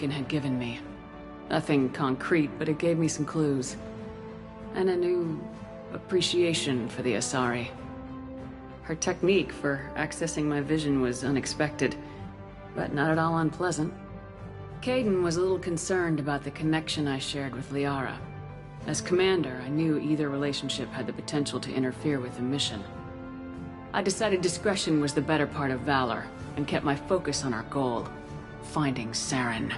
had given me. Nothing concrete, but it gave me some clues. And a new appreciation for the Asari. Her technique for accessing my vision was unexpected, but not at all unpleasant. Kaidan was a little concerned about the connection I shared with Liara. As commander, I knew either relationship had the potential to interfere with the mission. I decided discretion was the better part of valor, and kept my focus on our goal, finding Saren.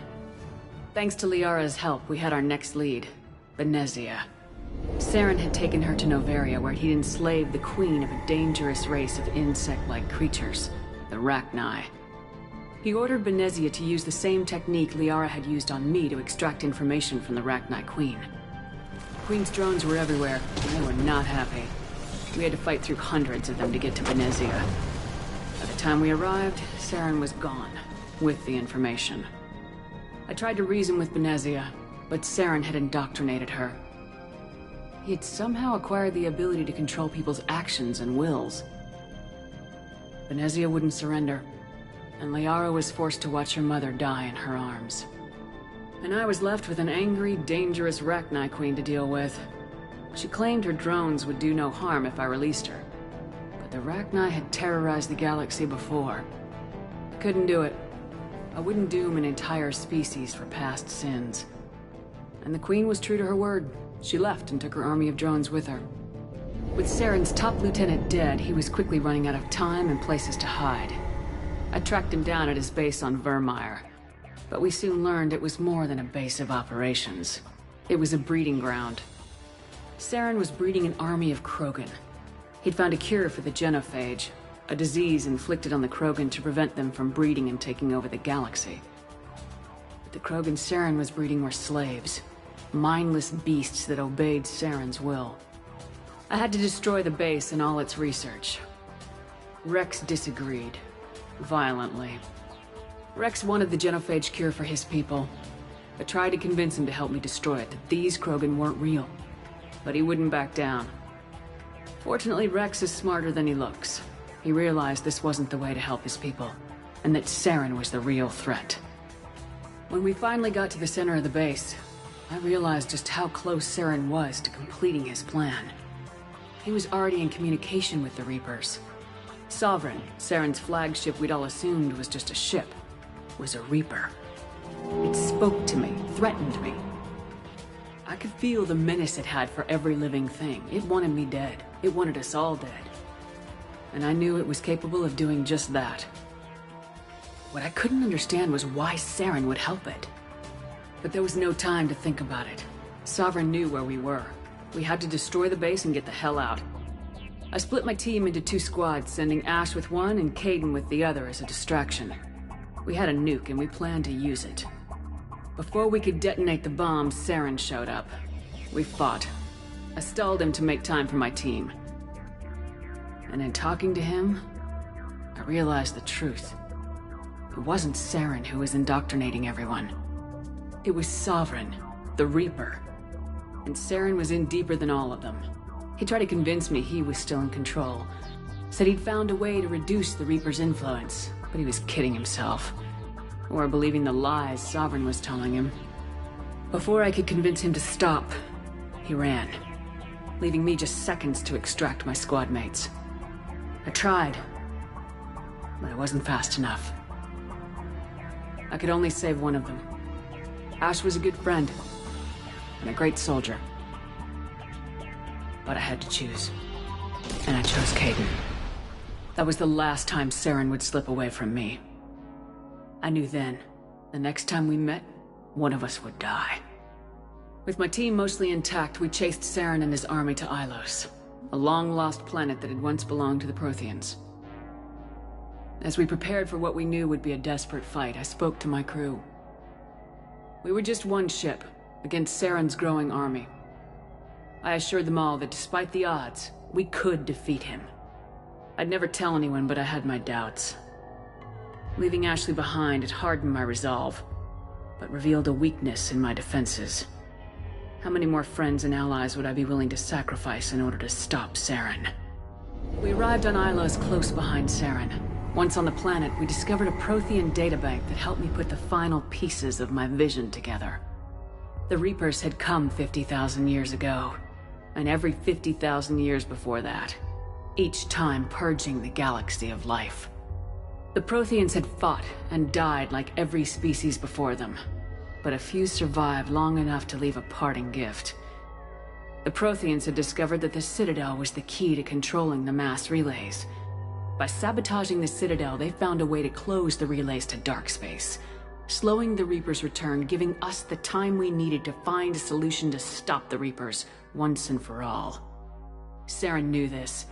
Thanks to Liara's help, we had our next lead, Benezia. Saren had taken her to Noveria, where he'd enslaved the queen of a dangerous race of insect-like creatures, the Rachni. He ordered Benezia to use the same technique Liara had used on me to extract information from the Rachni queen. The queen's drones were everywhere, and they were not happy. We had to fight through hundreds of them to get to Benezia. By the time we arrived, Saren was gone, with the information. I tried to reason with Benezia, but Saren had indoctrinated her. He had somehow acquired the ability to control people's actions and wills. Benezia wouldn't surrender, and Liara was forced to watch her mother die in her arms. And I was left with an angry, dangerous Rachni queen to deal with. She claimed her drones would do no harm if I released her. But the Rachni had terrorized the galaxy before. I couldn't do it. I wouldn't doom an entire species for past sins. And the queen was true to her word. She left and took her army of drones with her. With Saren's top lieutenant dead, he was quickly running out of time and places to hide. I tracked him down at his base on Vermeer, but we soon learned it was more than a base of operations. It was a breeding ground. Saren was breeding an army of Krogan. He'd found a cure for the genophage, a disease inflicted on the Krogan to prevent them from breeding and taking over the galaxy. But the Krogan Saren was breeding were slaves, mindless beasts that obeyed Saren's will. I had to destroy the base and all its research. Rex disagreed, violently. Rex wanted the genophage cure for his people. I tried to convince him to help me destroy it, that these Krogan weren't real. But he wouldn't back down. Fortunately, Rex is smarter than he looks. He realized this wasn't the way to help his people, and that Saren was the real threat. When we finally got to the center of the base, I realized just how close Saren was to completing his plan. He was already in communication with the Reapers. Sovereign, Saren's flagship we'd all assumed was just a ship, was a Reaper. It spoke to me, threatened me. I could feel the menace it had for every living thing. It wanted me dead. It wanted us all dead. And I knew it was capable of doing just that. What I couldn't understand was why Saren would help it. But there was no time to think about it. Sovereign knew where we were. We had to destroy the base and get the hell out. I split my team into 2 squads, sending Ash with one and Kaidan with the other as a distraction. We had a nuke and we planned to use it. Before we could detonate the bomb, Saren showed up. We fought. I stalled him to make time for my team. And in talking to him, I realized the truth. It wasn't Saren who was indoctrinating everyone. It was Sovereign, the Reaper. And Saren was in deeper than all of them. He tried to convince me he was still in control. Said he'd found a way to reduce the Reaper's influence, but he was kidding himself. Or believing the lies Sovereign was telling him. Before I could convince him to stop, he ran, leaving me just seconds to extract my squad mates. I tried, but I wasn't fast enough. I could only save one of them. Ash was a good friend, and a great soldier. But I had to choose, and I chose Kaidan. That was the last time Saren would slip away from me. I knew then, the next time we met, one of us would die. With my team mostly intact, we chased Saren and his army to Ilos, a long-lost planet that had once belonged to the Protheans. As we prepared for what we knew would be a desperate fight, I spoke to my crew. We were just one ship, against Saren's growing army. I assured them all that despite the odds, we could defeat him. I'd never tell anyone, but I had my doubts. Leaving Ashley behind had hardened my resolve, but revealed a weakness in my defenses. How many more friends and allies would I be willing to sacrifice in order to stop Saren? We arrived on Ilos close behind Saren. Once on the planet, we discovered a Prothean databank that helped me put the final pieces of my vision together. The Reapers had come 50,000 years ago, and every 50,000 years before that, each time purging the galaxy of life. The Protheans had fought and died like every species before them, but a few survived long enough to leave a parting gift. The Protheans had discovered that the Citadel was the key to controlling the mass relays. By sabotaging the Citadel, they found a way to close the relays to dark space, slowing the Reapers' return, giving us the time we needed to find a solution to stop the Reapers once and for all. Saren knew this.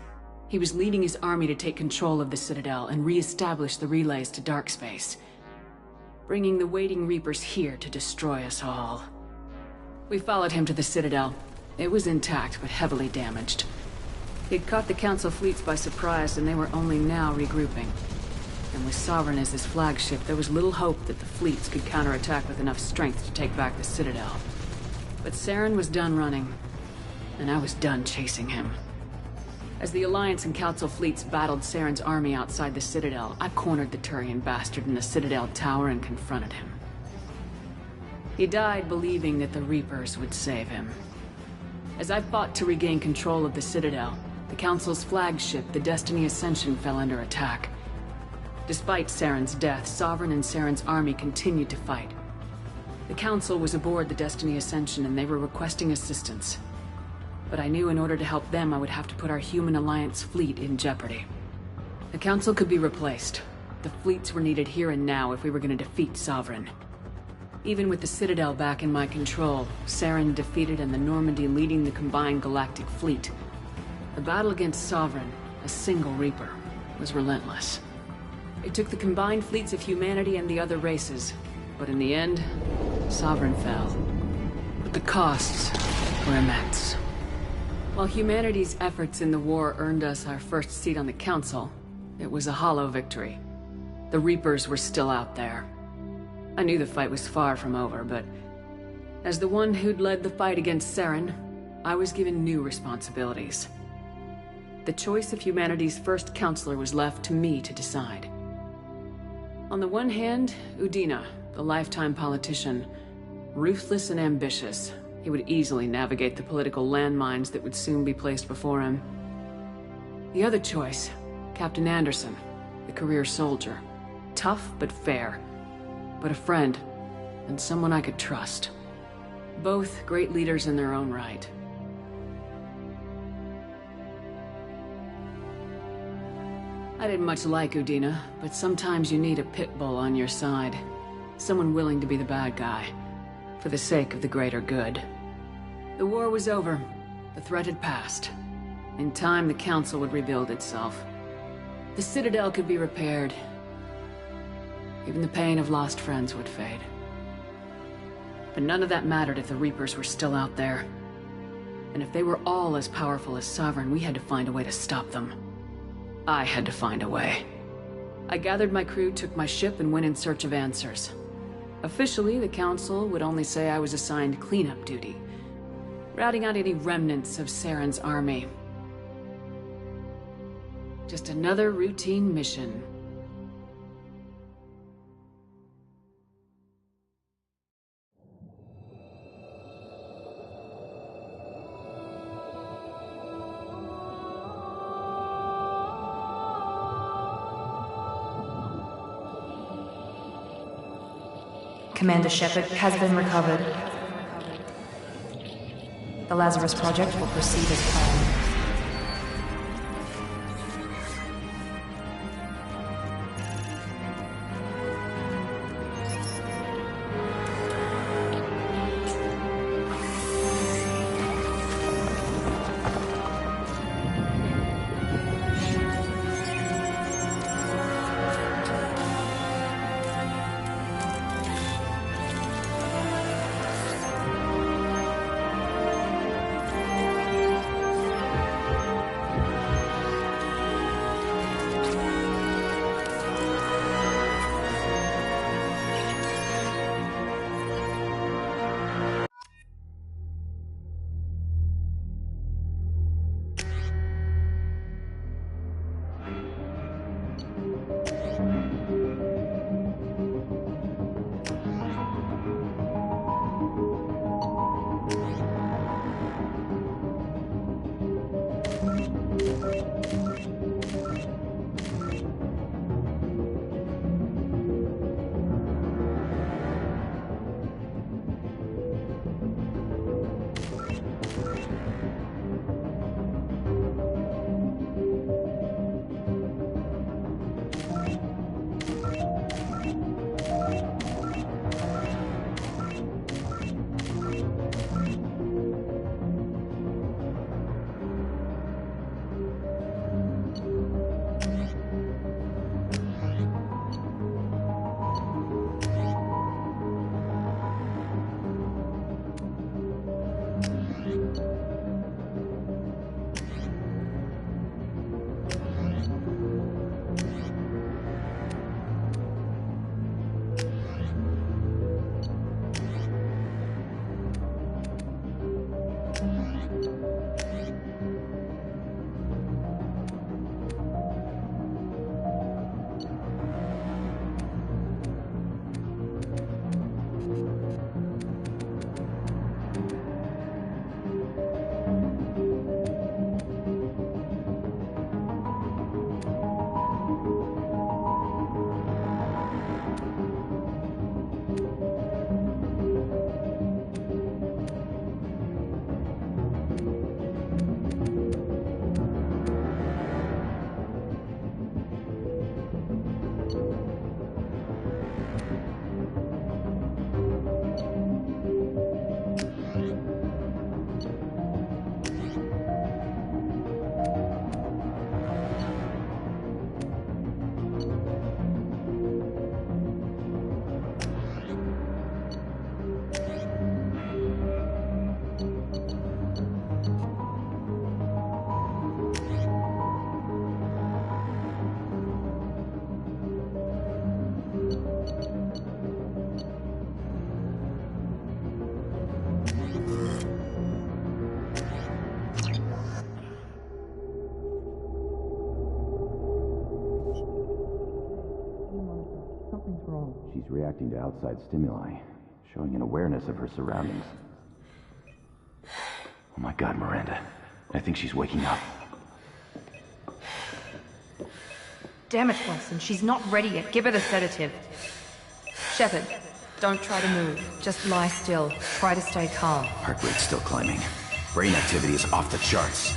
He was leading his army to take control of the Citadel and re-establish the relays to dark space, bringing the waiting Reapers here to destroy us all. We followed him to the Citadel. It was intact, but heavily damaged. He'd caught the Council fleets by surprise, and they were only now regrouping. And with Sovereign as his flagship, there was little hope that the fleets could counterattack with enough strength to take back the Citadel. But Saren was done running, and I was done chasing him. As the Alliance and Council fleets battled Saren's army outside the Citadel, I cornered the Turian bastard in the Citadel tower and confronted him. He died believing that the Reapers would save him. As I fought to regain control of the Citadel, the Council's flagship, the Destiny Ascension, fell under attack. Despite Saren's death, Sovereign and Saren's army continued to fight. The Council was aboard the Destiny Ascension and they were requesting assistance. But I knew in order to help them, I would have to put our human Alliance fleet in jeopardy. The Council could be replaced. The fleets were needed here and now if we were going to defeat Sovereign. Even with the Citadel back in my control, Saren defeated and the Normandy leading the combined galactic fleet. The battle against Sovereign, a single Reaper, was relentless. It took the combined fleets of humanity and the other races, but in the end, Sovereign fell. But the costs were immense. While humanity's efforts in the war earned us our first seat on the Council, it was a hollow victory. The Reapers were still out there. I knew the fight was far from over, but as the one who'd led the fight against Saren, I was given new responsibilities. The choice of humanity's first counselor was left to me to decide. On the one hand, Udina, the lifetime politician, ruthless and ambitious. He would easily navigate the political landmines that would soon be placed before him. The other choice, Captain Anderson, the career soldier. Tough but fair, but a friend, and someone I could trust. Both great leaders in their own right. I didn't much like Udina, but sometimes you need a pit bull on your side. Someone willing to be the bad guy, for the sake of the greater good. The war was over. The threat had passed. In time, the Council would rebuild itself. The Citadel could be repaired. Even the pain of lost friends would fade. But none of that mattered if the Reapers were still out there. And if they were all as powerful as Sovereign, we had to find a way to stop them. I had to find a way. I gathered my crew, took my ship, and went in search of answers. Officially, the Council would only say I was assigned cleanup duty, routing out any remnants of Saren's army. Just another routine mission. Commander Shepard has been recovered. The Lazarus Project will proceed as planned. reacting to outside stimuli, showing an awareness of her surroundings. Oh my god, Miranda. I think she's waking up. Damn it, Watson. She's not ready yet. Give her the sedative. Shepard, don't try to move. Just lie still. Try to stay calm. Heart rate's still climbing. Brain activity is off the charts.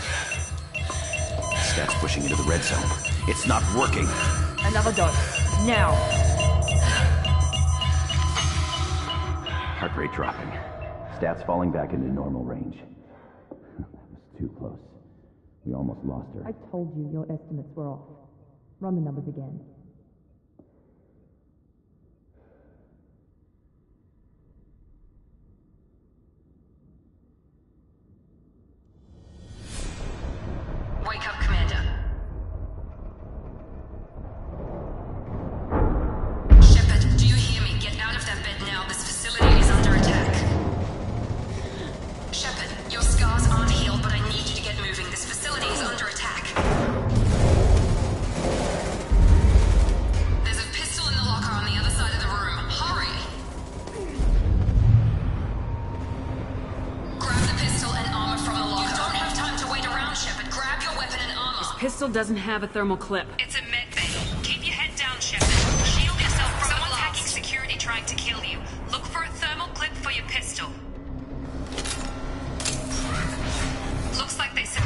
Stats pushing into the red zone. It's not working. Another dose. Now. Heart rate dropping. Stats falling back into normal range. That was too close. We almost lost her. I told you your estimates were off. Run the numbers again. Wake up, Commander. Shepard, do you hear me? Get out of that bed now. This facility is under attack. Shepard, your scars aren't healed, but I need you to get moving. This facility is under attack. There's a pistol in the locker on the other side of the room. Hurry! Grab the pistol and armor from the locker. You don't have time to wait around, Shepard. Grab your weapon and armor. This pistol doesn't have a thermal clip. It's a med bay. Keep your head down, Shepard. Shield yourself from someone hacking security trying to kill you. Look for a thermal clip for your pistol. Looks like they said...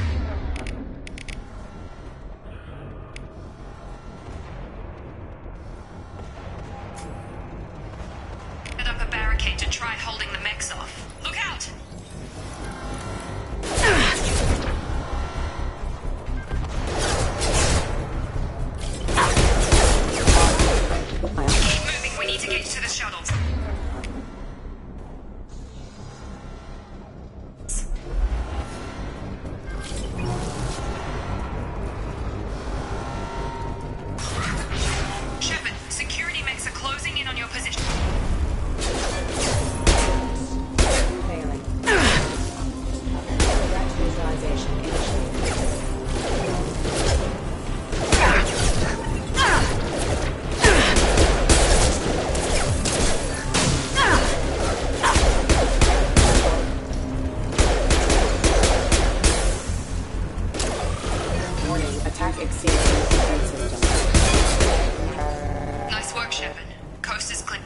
set up a barricade to try holding the mechs off. Look out! Keep moving. We need to get to the shuttles. Shepard, security mechs are closing in on your position. Failing. Visualization initiated. Warning, attack exceeds defense system. Nice work, Shepard. Coast is clear.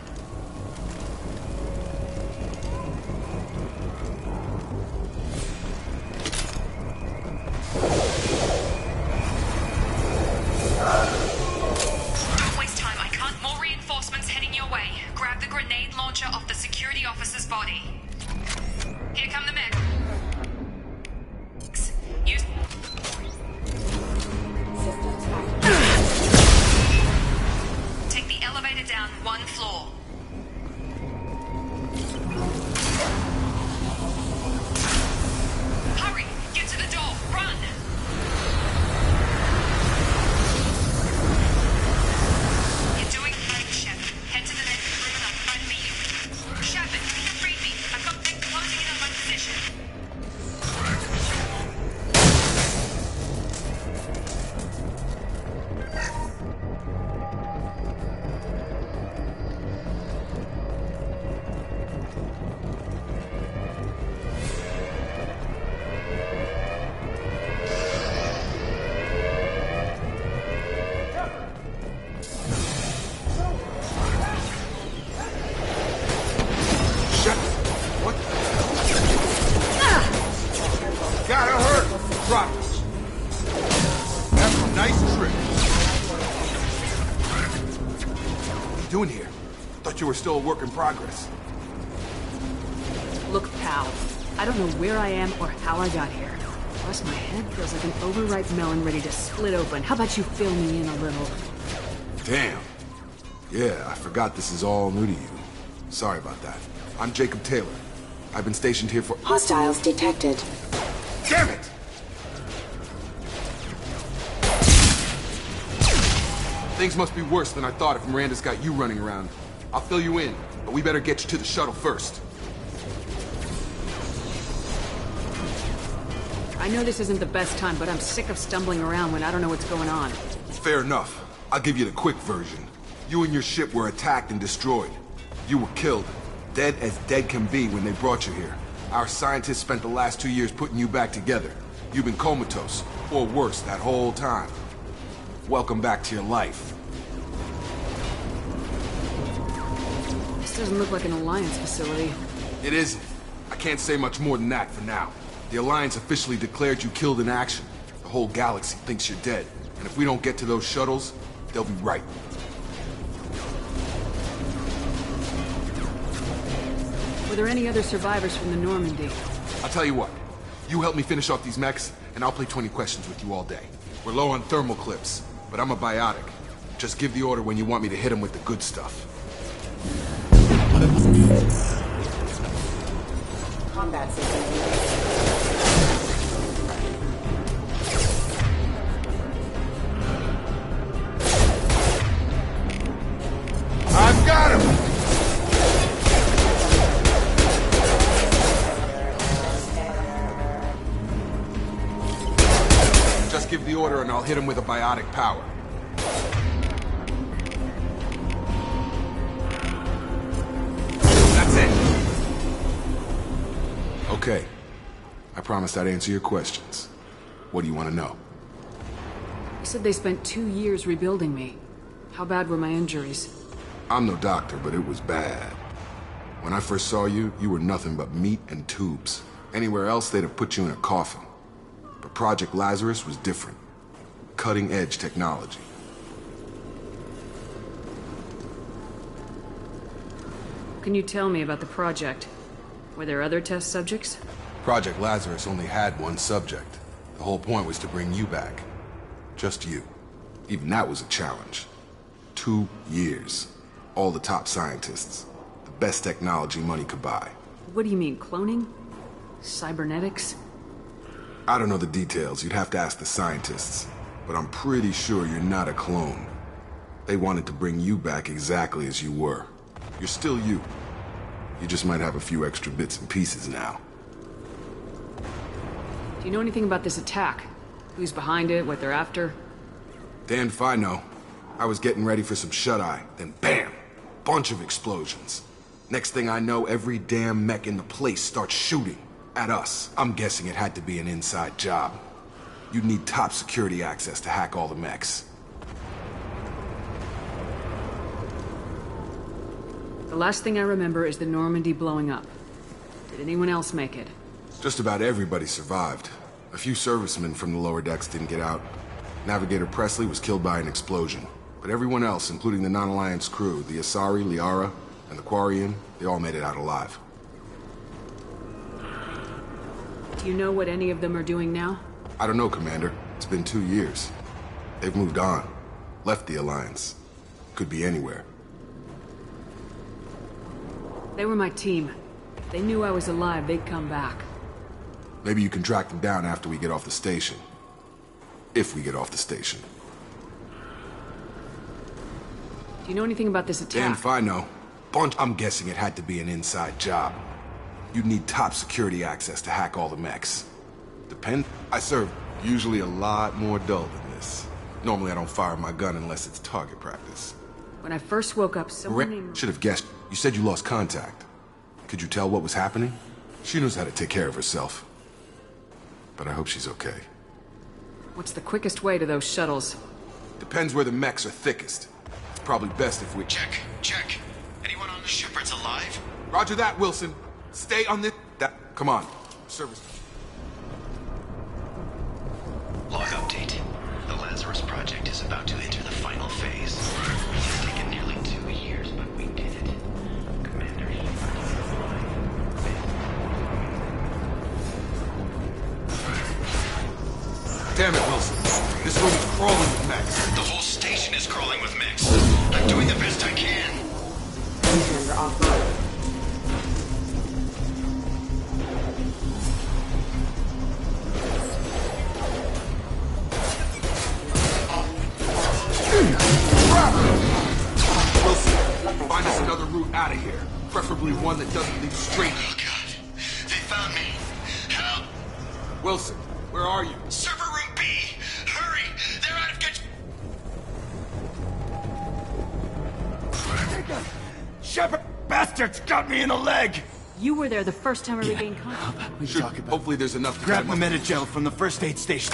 Don't waste time. I can't. More reinforcements heading your way. Grab the grenade launcher off the security officer's body. Here come the mech. Use... Systems active. Take the elevator down one floor. Hurry! Get to the door! Run! You're doing great, Shepard. Head to the next room and I'll try to meet you. Shepard, read me. I've got things closing in on my position. What? Got her hurt. Drop it. That's a nice trick. What are you doing here? Thought you were still a work in progress. Look, pal. I don't know where I am or how I got here. Plus, my head feels like an overripe melon ready to split open. How about you fill me in a little? Damn. Yeah, I forgot this is all new to you. Sorry about that. I'm Jacob Taylor. I've been stationed here for... Hostiles detected. Damn it! Things must be worse than I thought if Miranda's got you running around. I'll fill you in, but we better get you to the shuttle first. I know this isn't the best time, but I'm sick of stumbling around when I don't know what's going on. Fair enough. I'll give you the quick version. You and your ship were attacked and destroyed. You were killed. Dead as dead can be when they brought you here. Our scientists spent the last 2 years putting you back together. You've been comatose, or worse, that whole time. Welcome back to your life. This doesn't look like an Alliance facility. It isn't. I can't say much more than that for now. The Alliance officially declared you killed in action. The whole galaxy thinks you're dead. And if we don't get to those shuttles, they'll be right. Were there any other survivors from the Normandy? I'll tell you what. You help me finish off these mechs, and I'll play 20 questions with you all day. We're low on thermal clips, but I'm a biotic. Just give the order when you want me to hit them with the good stuff. Combat system. I've got him! Just give the order and I'll hit him with a biotic power. That's it! Okay. I promised I'd answer your questions. What do you want to know? You said they spent 2 years rebuilding me. How bad were my injuries? I'm no doctor, but it was bad. When I first saw you, you were nothing but meat and tubes. Anywhere else, they'd have put you in a coffin. But Project Lazarus was different. Cutting-edge technology. Can you tell me about the project? Were there other test subjects? Project Lazarus only had one subject. The whole point was to bring you back. Just you. Even that was a challenge. 2 years. All the top scientists. The best technology money could buy. What do you mean, cloning? Cybernetics? I don't know the details. You'd have to ask the scientists. But I'm pretty sure you're not a clone. They wanted to bring you back exactly as you were. You're still you. You just might have a few extra bits and pieces now. Do you know anything about this attack? Who's behind it, what they're after? Damned if I know. I was getting ready for some shut-eye, then bam! Bunch of explosions. Next thing I know, every damn mech in the place starts shooting. At us. I'm guessing it had to be an inside job. You'd need top security access to hack all the mechs. The last thing I remember is the Normandy blowing up. Did anyone else make it? Just about everybody survived. A few servicemen from the lower decks didn't get out. Navigator Presley was killed by an explosion. But everyone else, including the non-Alliance crew, the Asari, Liara, and the Quarian, they all made it out alive. Do you know what any of them are doing now? I don't know, Commander. It's been 2 years. They've moved on. Left the Alliance. Could be anywhere. They were my team. If they knew I was alive, they'd come back. Maybe you can track them down after we get off the station. If we get off the station. Do you know anything about this attack? Damn if I know. I'm guessing it had to be an inside job. You'd need top security access to hack all the mechs. I serve usually a lot more dull than this. Normally I don't fire my gun unless it's target practice. When I first woke up, someone named... Should have guessed. You said you lost contact. Could you tell what was happening? She knows how to take care of herself. But I hope she's okay. What's the quickest way to those shuttles? Depends where the mechs are thickest. It's probably best if we... Check. Anyone on the Shepherds alive? Roger that, Wilson. Stay on this... Come on. Service... Log update. The Lazarus project is about to enter the final phase. It's taken nearly 2 years, but we did it. Commander Damn it, Wilson. This room is crawling with mechs. The whole station is crawling with mechs. I'm doing the best I can. Commander offline. Wilson, find us another route out of here. Preferably one that doesn't lead straight. Oh, God. They found me. Help! Wilson, where are you? Server room B! Hurry! They're out of control! Shepard! bastards got me in the leg! You were there the first time I regained consciousness. What are you Should, talking about? hopefully there's enough to Grab get the him up. Metagel from the first aid station.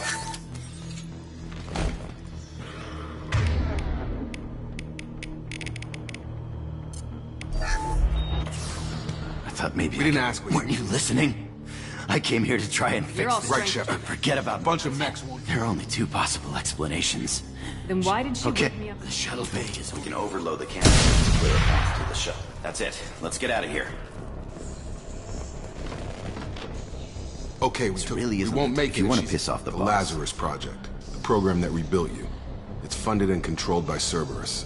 I thought maybe We didn't ask what Weren't you listening? I came here to try and You're fix all this. Right, strange. Shepard. Forget about Bunch of mechs won't... There are only two possible explanations. Then why did she Okay, wake me up? the shuttle bay is We can overload the cannon and clear a path to the shuttle. That's it. Let's get out of here. Okay, we really we isn't- won't make if it. you if wanna she's- piss off the boss. Lazarus Project, the program that rebuilt you. It's funded and controlled by Cerberus.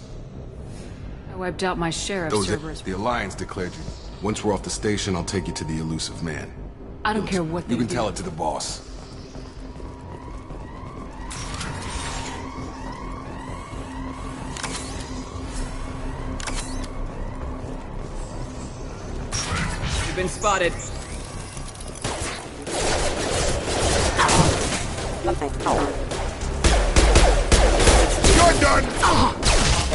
I wiped out my share of Cerberus. The Alliance declared you. Once we're off the station, I'll take you to the elusive man. I don't care what they You can do. tell it to the boss. You've been spotted. You're done!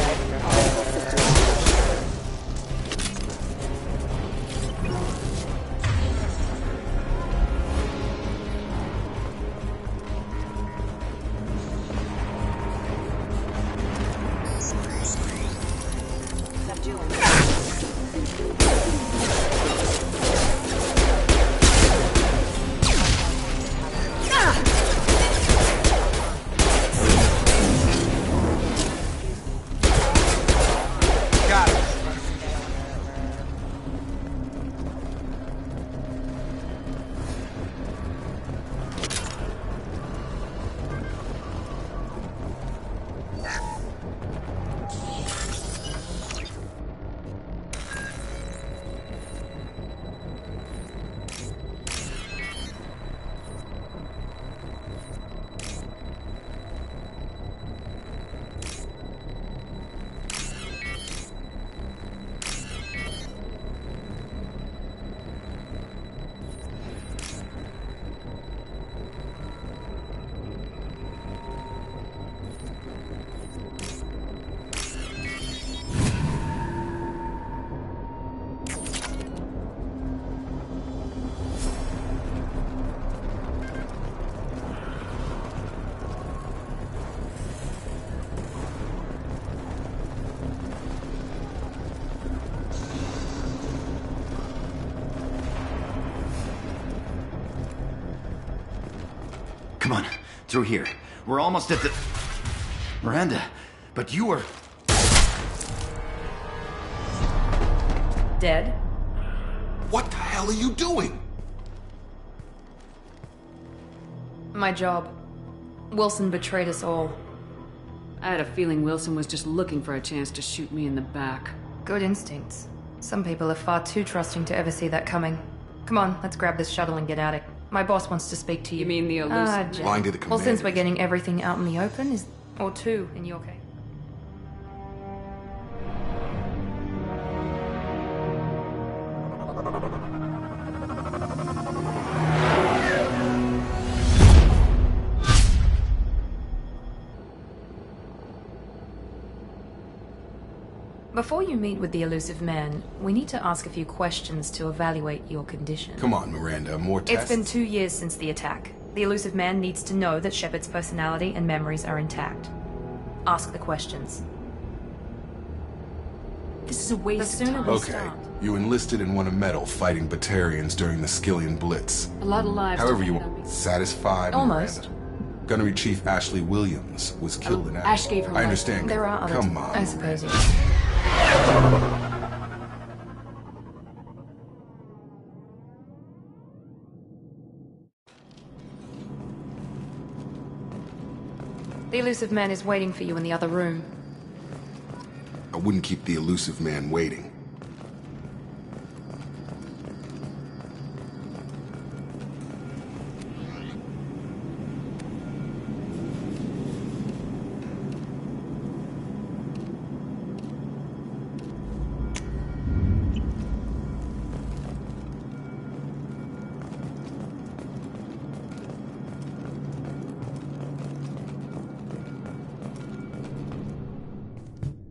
Got it. Come on, through here. We're almost at the... Miranda, but you were... Dead? What the hell are you doing? My job. Wilson betrayed us all. I had a feeling Wilson was just looking for a chance to shoot me in the back. Good instincts. Some people are far too trusting to ever see that coming. Come on, let's grab this shuttle and get at it. My boss wants to speak to you. You mean the elusive man? Jack. Lying to the Well, since we're commanders. getting everything out in the open, or two in your case. Before you meet with the elusive man, we need to ask a few questions to evaluate your condition. Come on, Miranda, more It's tests? been 2 years since the attack. The elusive man needs to know that Shepard's personality and memories are intact. Ask the questions. This is a waste The of sooner time. we Okay, start. you enlisted and won a medal fighting Batarians during the Skillian Blitz. A lot of lives However you depend on want. me. Satisfied, Almost. Miranda? Gunnery Chief Ashley Williams was killed in action. Ash gave her I life. understand. There are other Come on. I suppose. The elusive man is waiting for you in the other room. I wouldn't keep the elusive man waiting.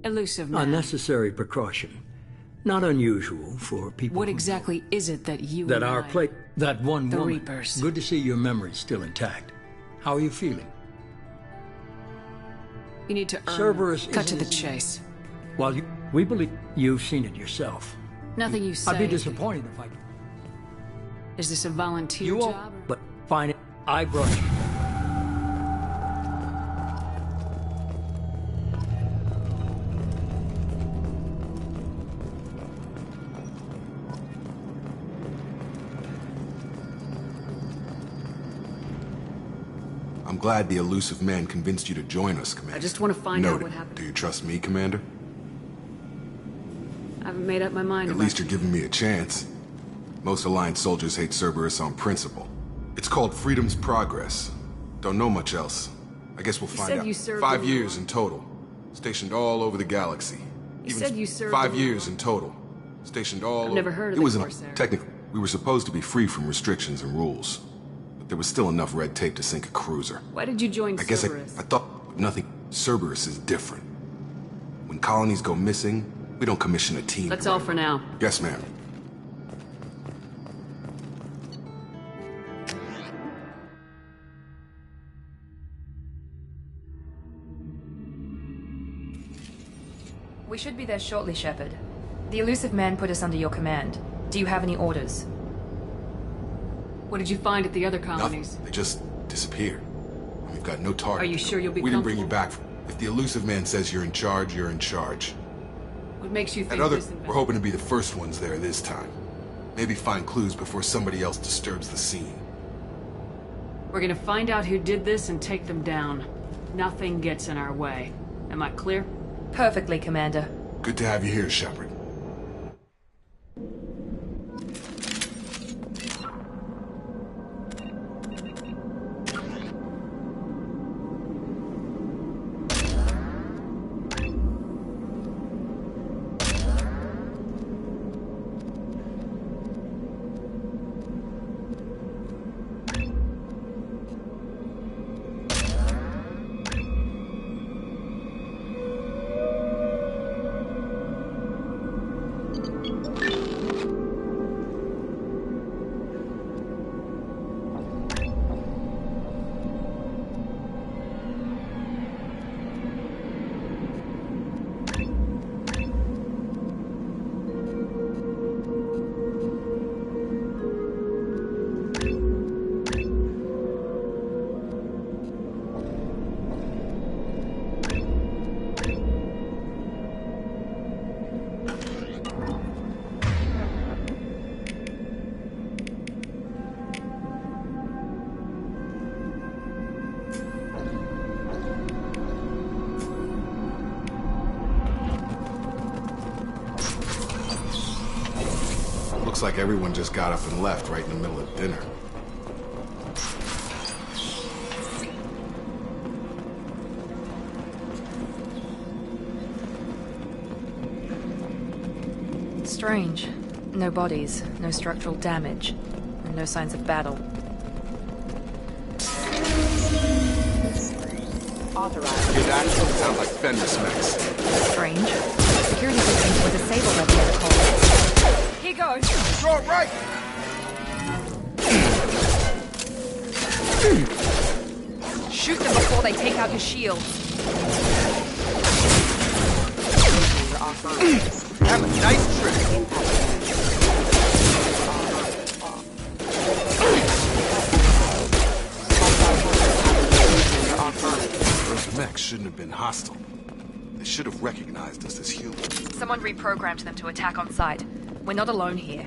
Elusive A man. necessary precaution. Not unusual for people What exactly is it that you that and our I- plate, that one The woman. Reapers. Good to see your memory's still intact. How are you feeling? You need to earn Cerberus them. Cut to isn't- the chase. Well, we believe you've seen it yourself. Nothing you say. I'd be is disappointed if I... Is this a volunteer You job? won't, but fine it. I brought you. I'm glad the elusive man convinced you to join us, Commander. I just want to find out Noted. what happened. Do you trust me, Commander? I haven't made up my mind At about least you're giving me a chance. Most Alliance soldiers hate Cerberus on principle. It's called Freedom's Progress. Don't know much else. I guess we'll find said out. you served 5 in the years war. in total. Stationed all over the galaxy. You said you served 5 in the years war. in total. Stationed all I've over. never heard of It the was Corsair. technically, we were supposed to be free from restrictions and rules. But there was still enough red tape to sink a cruiser. Why did you join I guess Cerberus? I thought nothing. Cerberus is different. When colonies go missing, we don't commission a team. That's all for now. Yes, ma'am. We should be there shortly, Shepard. The elusive man put us under your command. Do you have any orders? What did you find at the other Nothing. colonies? They just disappeared. We've got no target. Are you sure you'll be We didn't bring you back. comfortable? If the elusive man says you're in charge, you're in charge. What makes you think We're this investment- hoping to be the first ones there this time. Maybe find clues before somebody else disturbs the scene. We're gonna find out who did this and take them down. Nothing gets in our way. Am I clear? Perfectly, Commander. Good to have you here, Shepard. Looks like everyone just got up and left right in the middle of dinner. Strange. No bodies, no structural damage, and no signs of battle. Authorized. Hear that? Sounds like fender smacks. Strange. Security systems were disabled at the other colony. Here goes! Throw it right! Shoot them before they take out your shield. Have a nice trip. Those mechs shouldn't have been hostile. They should have recognized us as humans. Someone reprogrammed them to attack on sight. We're not alone here.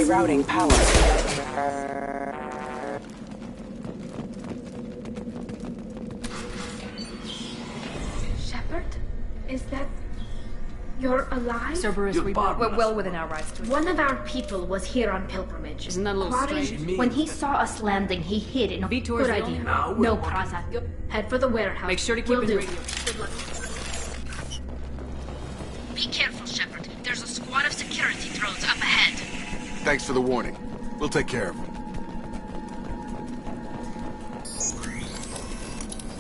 Rerouting power. Shepard? Is that... You're alive? Cerberus, we're well within our rights to... One of our people was here on pilgrimage. Isn't that a little Quarry, strange? when he saw us landing, he hid in a... Vitor's Good the idea. only- No, Praza. Head for the warehouse. Make sure to keep Will it do. radio. Good luck. Be careful, Shepard. There's a squad of security drones up ahead. Thanks for the warning. We'll take care of them.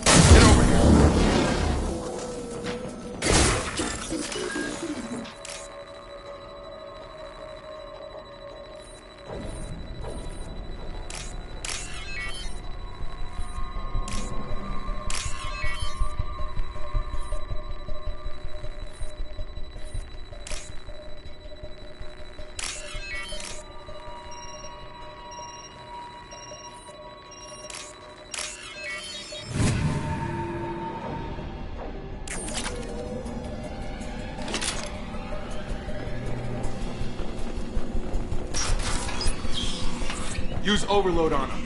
Get over here. Use overload on him.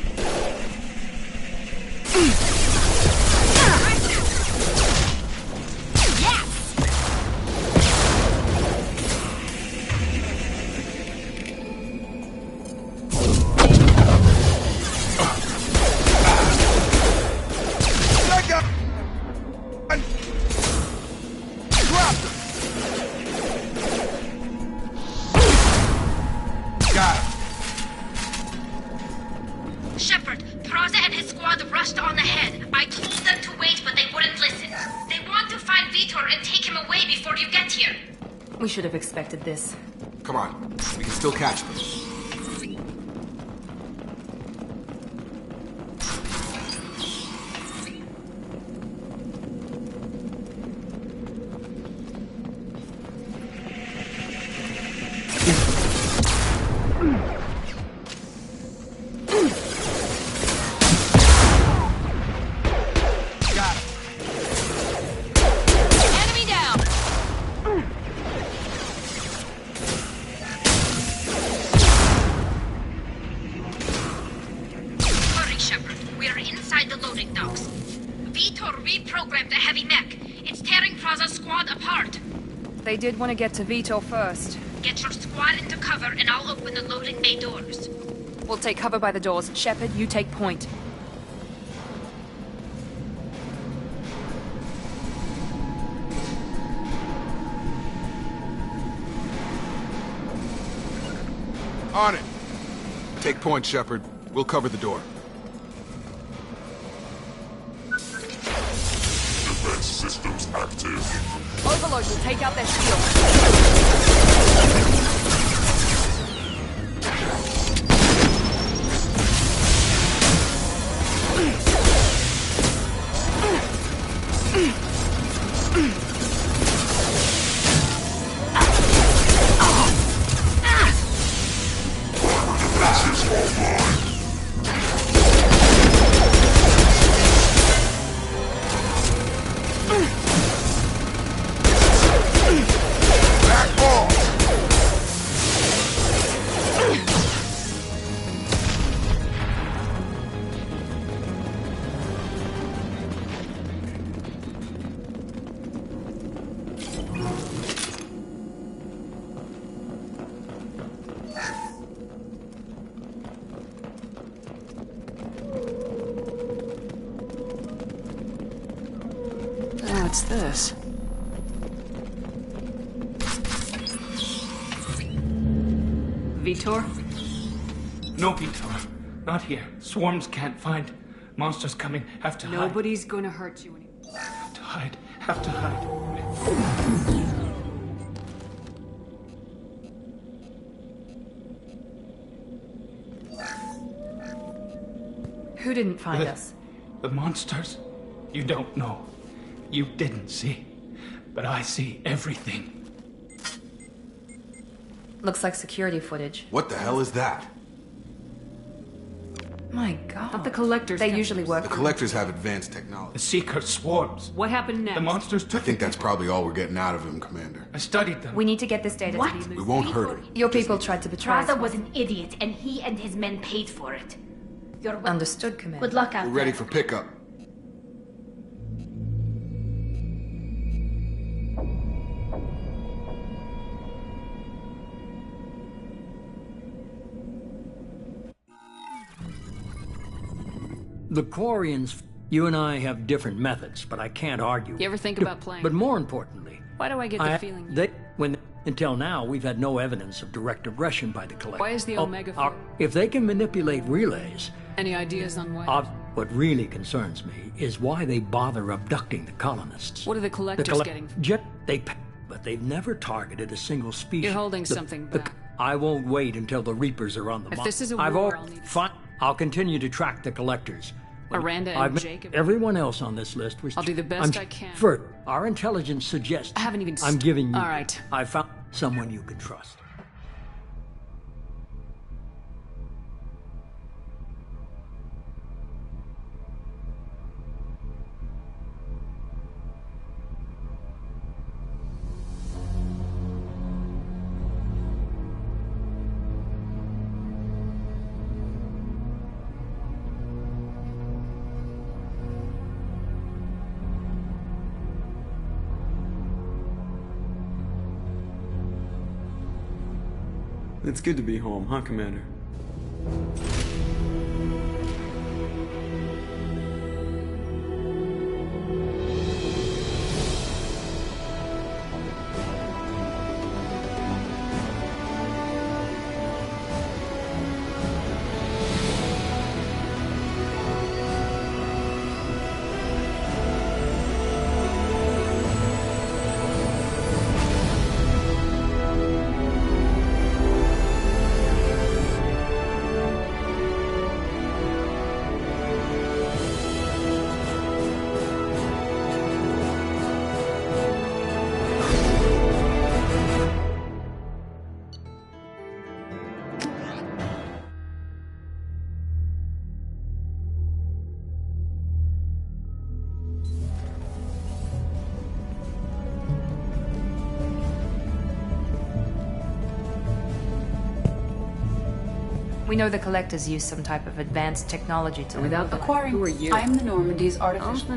Shepard, Praza and his squad rushed on ahead. I told them to wait, but they wouldn't listen. They want to find Vitor and take him away before you get here. We should have expected this. Come on, we can still catch them. Reprogrammed the heavy mech. It's tearing Praza's squad apart. They did want to get to Vitor first. Get your squad into cover and I'll open the loading bay doors. We'll take cover by the doors. Shepard, you take point. On it. Take point, Shepard. We'll cover the door. Defense systems active. Overload will take out their shield. What's this? Vitor? No, Vitor. Not here. Swarms can't find. Monsters coming. Have to hide. Nobody's gonna hurt you anymore. Have to hide. Have to hide. Who didn't find us? The monsters? You don't know. You didn't see. But I see everything. Looks like security footage. What the hell is that? My God. Thought the collectors... They usually work... The collectors have advanced technology. The Seeker swarms. What happened next? The monsters I took think that's probably all we're getting out of him, Commander. I studied them. We need to get this data What? to the We won't hurt him. Your people tried to betray us. Traza was an idiot, and he and his men paid for it. You're Understood, Commander. Good luck out We're ready for pickup. The Quarians, you and I have different methods, but I can't argue. You ever think about playing? But more importantly... Why do I get the feeling... Until now, we've had no evidence of direct aggression by the Collector. Why is the Omega... If they can manipulate relays... Any ideas on why? What really concerns me is why they bother abducting the colonists. What are the Collectors getting? But they've never targeted a single species. You're holding something back. I won't wait until the Reapers are on the If this is a war, I'll need... I'll continue to track the Collectors. Aranda and Jacob... Everyone else on this list was... I'll do the best I can. First, our intelligence suggests... I haven't even... I'm giving you... All right. I found someone you can trust. It's good to be home, huh, Commander? We know the Collectors use some type of advanced technology to... Without the... Who are you? I am the Normandy's artificial...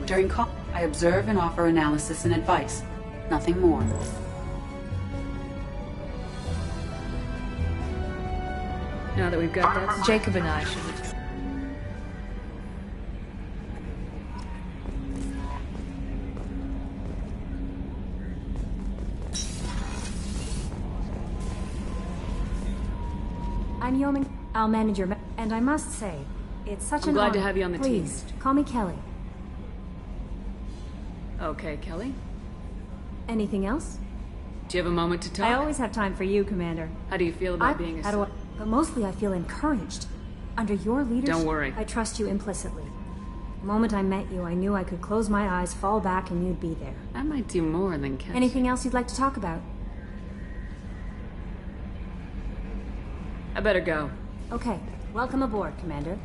During I observe and offer analysis and advice. Nothing more. Now that we've got that... Jacob and I should... I'm Yeoman. I'll manage your... And I must say, it's such an honor. I'm glad to have you on the team. Please, call me Kelly. Okay, Kelly. Anything else? Do you have a moment to talk? I always have time for you, Commander. How do you feel about being a... But mostly I feel encouraged. Under your leadership... Don't worry. I trust you implicitly. The moment I met you, I knew I could close my eyes, fall back, and you'd be there. I might do more than catch... Anything else you'd like to talk about? I better go. Okay. Welcome aboard, Commander.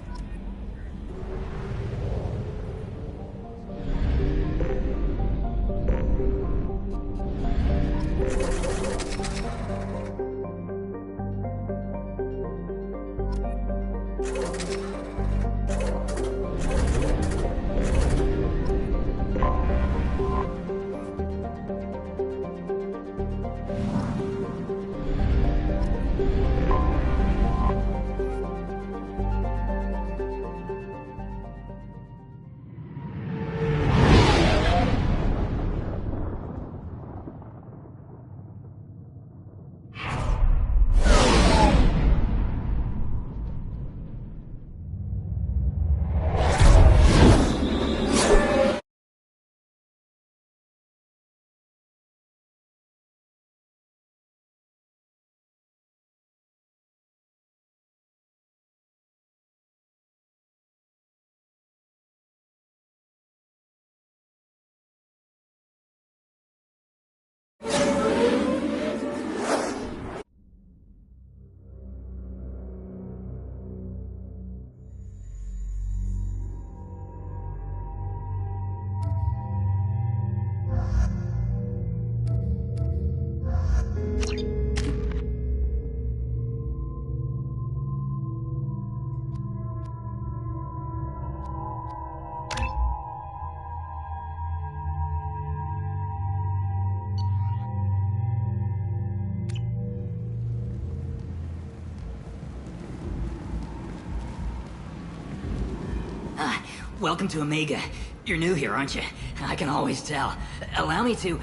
welcome to Omega. You're new here, aren't you? I can always tell. Allow me to...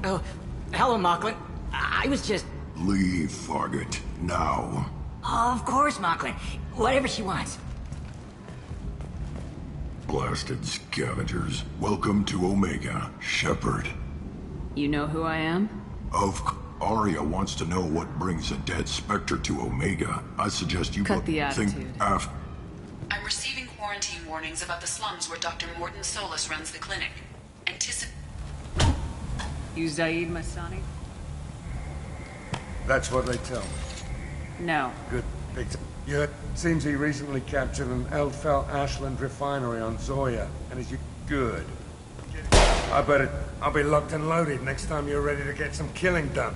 Oh, hello, Mocklin. I was just... Leave, Fargate. Now. Oh, of course, Mocklin. Whatever she wants. Blasted scavengers. Welcome to Omega, Shepard. You know who I am? Arya wants to know what brings a dead Spectre to Omega. I suggest you Cut the attitude. think after... I'm receiving quarantine warnings about the slums where Dr. Morton Solus runs the clinic. You Zaid Masani? That's what they tell me. No. Good. Yeah, it seems he recently captured an Eldfell Ashland refinery on Zoya, and is good. I bet I'll be locked and loaded next time you're ready to get some killing done.